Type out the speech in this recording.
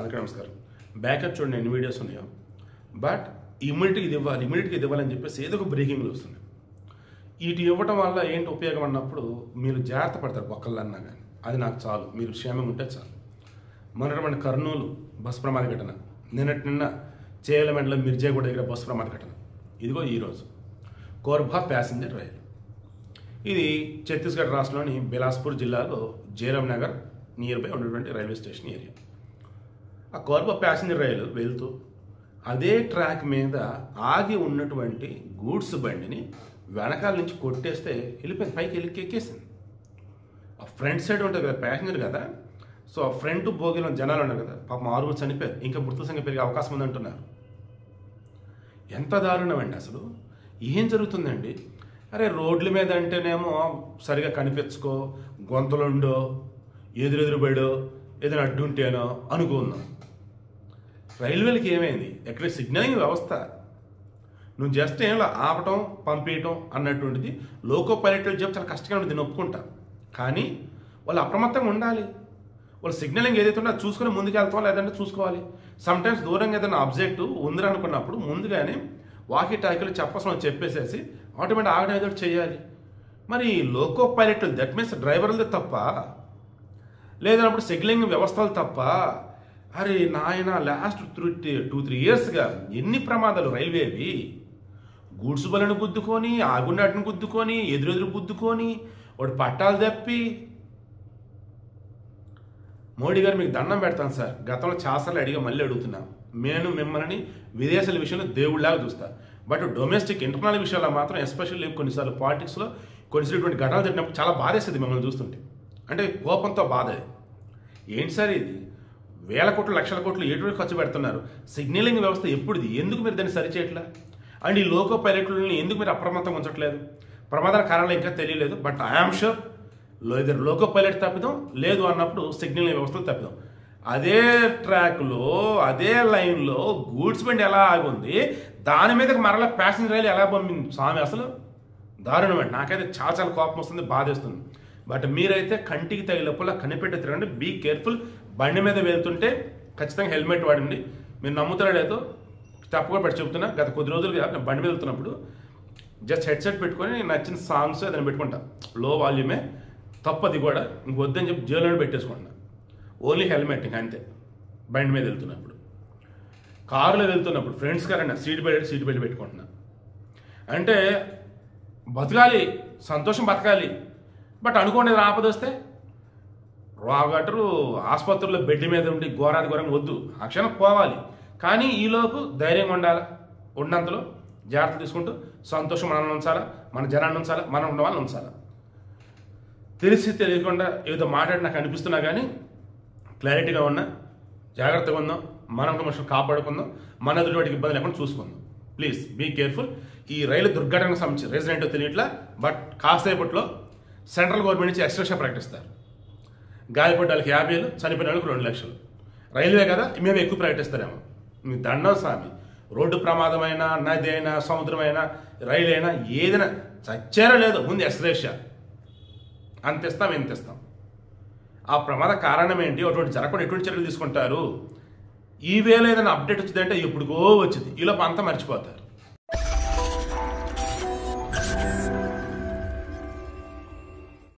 అందరికీ నమస్కారం. బ్యాకప్ చూడండి ఎన్ని వీడియోస్ ఉన్నాయో. బట్ ఇమ్మీడియట్గా ఇది ఇవ్వాలని చెప్పేసి ఏదో ఒక బ్రేకింగ్లు వస్తున్నాయి. వీటి ఇవ్వటం వల్ల ఏంటి ఉపయోగం అన్నప్పుడు మీరు జాగ్రత్త పడతారు ఒక్కళ్ళన్నా కానీ. అది నాకు చాలు, మీరు క్షేమంగా ఉంటే చాలు. మొన్నటువంటి కర్నూలు బస్ ప్రమాద ఘటన, నిన్న చేయాలమెండలో మిర్జాగూడ దగ్గర బస్ ప్రమాద ఘటన, ఇదిగో ఈరోజు కోర్బా ప్యాసింజర్ రైలు. ఇది ఛత్తీస్గఢ్ రాష్ట్రంలోని బిలాస్పూర్ జిల్లాలో జయరామ్ నగర్ నియర్ బై ఉన్నటువంటి రైల్వే స్టేషన్ ఏరియా. ఆ కోర్బా ప్యాసింజర్ రైలు వెళ్తూ అదే ట్రాక్ మీద ఆగి ఉన్నటువంటి గూడ్స్ బండిని వెనకాల నుంచి కొట్టేస్తే వెళ్ళిపోయింది, పైకి ఎక్కేసింది. ఆ ఫ్రంట్ సైడ్ ఉంటుంది కదా, ప్యాసింజర్ కదా, సో ఆ ఫ్రంట్ భోగిలో జనాలు ఉన్నారు కదా, పాపం 6 చనిపోయారు, ఇంకా మృతుల సంఖ్య పెరిగే అవకాశం ఉందంటున్నారు. ఎంత దారుణం అండి అసలు. ఏం జరుగుతుందండి? అరే రోడ్ల మీద అంటేనేమో సరిగా కనిపించుకో, గొంతలుండో, ఎదురెదురుబడో, ఏదైనా అడ్డుంటేనో అనుకుందాం. రైల్వేలకి ఏమైంది? ఎక్కడ సిగ్నలింగ్ వ్యవస్థ, నువ్వు జస్ట్ ఏం ఆపటం పంపించటం అన్నటువంటిది లోకో పైలట్లు చెప్పి చాలా కష్టంగా ఉంటుంది, నేను ఒప్పుకుంటా. కానీ వాళ్ళు అప్రమత్తంగా ఉండాలి. వాళ్ళు సిగ్నలింగ్ ఏదైతే ఉందో అది చూసుకొని ముందుకు వెళ్తాం, లేదంటే చూసుకోవాలి. సమ్టైమ్స్ దూరంగా ఏదైనా ఆబ్జెక్ట్ ఉందిరనుకున్నప్పుడు ముందుగానే వాకీ టాకీలు చెప్పాల్సిన చెప్పేసేసి ఆటోమేటిక్ ఆగడం ఏదో చేయాలి. మరి లోకో పైలట్లు, దట్ మీన్స్ డ్రైవర్లదే తప్ప, లేదన్నప్పుడు సిగ్నలింగ్ వ్యవస్థలు తప్ప. అరే నాయన, లాస్ట్ 2-3 ఇయర్స్గా ఎన్ని ప్రమాదాలు రైల్వేవి. గూడ్స్ బలను గుద్దుకొని, ఆగున్నట్టును గుద్దుకొని, ఎదురెదురు గుద్దుకొని, వాడు పట్టాలు తప్పి. మోడీ గారు మీకు దండం పెడతాను సార్, గతంలో చాలాసార్లు అడిగా, మళ్ళీ అడుగుతున్నా. నేను మిమ్మల్ని విదేశాల విషయంలో దేవుళ్ళలాగా చూస్తా, బట్ డొమెస్టిక్ ఇంటర్నల్ విషయాల్లో మాత్రం ఎస్పెషల్లీ కొన్నిసార్లు పాలిటిక్స్లో కొన్నిసార్లు ఘటనలు జరిగినప్పుడు చాలా బాధేస్తుంది మిమ్మల్ని చూస్తుంటే. అంటే కోపంతో బాధ. ఏంటి సార్ ఇది? వేల కోట్లు, లక్షల కోట్లు ఎటువంటి ఖర్చు పెడుతున్నారు. సిగ్నలింగ్ వ్యవస్థ ఎప్పుడుది? ఎందుకు మీరు దాన్ని సరిచేయట్లా? అండ్ ఈ లోకో పైలట్లని ఎందుకు మీరు అప్రమత్తంగా ఉంచట్లేదు? ప్రమాదాల కారణాలు ఇంకా తెలియలేదు, బట్ ఐఆమ్ షూర్ ఇద్దరు లోకో పైలట్ తప్పిదాం, లేదు అన్నప్పుడు సిగ్నలింగ్ వ్యవస్థలు తప్పిదాం. అదే ట్రాక్లో, అదే లైన్లో గూడ్స్ బండి ఎలా ఆగుంది, దాని మీదకి మరలా ప్యాసింజర్ రైలు ఎలా పంపింది స్వామి? అసలు దారుణం అండి. నాకైతే చాలా చాలా కోపం వస్తుంది, బాధేస్తుంది. బట్ మీరైతే కంటికి తగిలినప్పుడు కనిపెట్టి తిరగండి, బీ కేర్ఫుల్. బండి మీద వెళ్తుంటే ఖచ్చితంగా హెల్మెట్ వాడండి. మీరు నమ్ముతారో లేదో తప్పుగా పెట్టి చెబుతున్నా, గత కొద్ది రోజులుగా నేను బండి మీద వెళ్తున్నప్పుడు జస్ట్ హెడ్సెట్ పెట్టుకొని నచ్చిన సాంగ్స్ ఏదైనా పెట్టుకుంటా, లో వాల్యూమే, తప్పది కూడా, ఇంకొద్దని చెప్పి జైల్లో పెట్టేసుకుంటున్నా. ఓన్లీ హెల్మెట్, ఇంక అంతే. బండి మీద వెళ్తున్నప్పుడు, కారులో వెళ్తున్నప్పుడు ఫ్రెండ్స్ కారన్నా సీట్ బెల్ట్ పెట్టుకుంటున్నా. అంటే బతకాలి, సంతోషం బతకాలి. బట్ అనుకోండి ఆపదొస్తే రాగటరు ఆసుపత్రుల్లో బెడ్ మీద ఉండి ఘోరంగా వద్దు, ఆ క్షణం పోవాలి. కానీ ఈలోపు ధైర్యంగా ఉండాలి, ఉన్నంతలో జాగ్రత్తలు తీసుకుంటూ సంతోషం మనల్ని ఉంచాలా, మన జనాన్ని ఉంచాలా, మనం ఉన్న వాళ్ళని ఉంచాలా. తెలిసి తెలియకుండా ఏదో మాట్లాడి నాకు అనిపిస్తున్నా కానీ క్లారిటీగా ఉన్నా, జాగ్రత్తగా ఉందాం, మన మనుషులు కాపాడుకుందాం, మన ఎదుటివాటికి ఇబ్బంది లేకుండా చూసుకుందాం. Please be careful. ఈ రైలు దుర్ఘటనకు సంబంధించి రీజన్ ఏంటో తెలియట్లా, బట్ కాసేపట్లో సెంట్రల్ గవర్నమెంట్ నుంచి ఎక్స్ట్రా ప్రకటిస్తారు. గాయపడ్డ వాళ్ళకి 50,000, చనిపోయిన వాళ్ళకి 2 లక్షలు. రైల్వే కదా, మేము ఎక్కువ ప్రకటిస్తారేమో. మీ దండం స్వామి. రోడ్డు ప్రమాదమైనా, నది అయినా, సముద్రమైనా, రైలు అయినా, ఏదైనా చచ్చారో లేదో ముందు ఎక్స్రేషా అంతిస్తాం, ఎంతిస్తాం. ఆ ప్రమాద కారణం ఏంటి, అటువంటి జరగకుండా ఎటువంటి చర్యలు తీసుకుంటారు. ఈ వేళ ఏదైనా అప్డేట్ వచ్చిందంటే ఎప్పుడుకో వచ్చింది, ఈలోపు అంతా మర్చిపోతారు.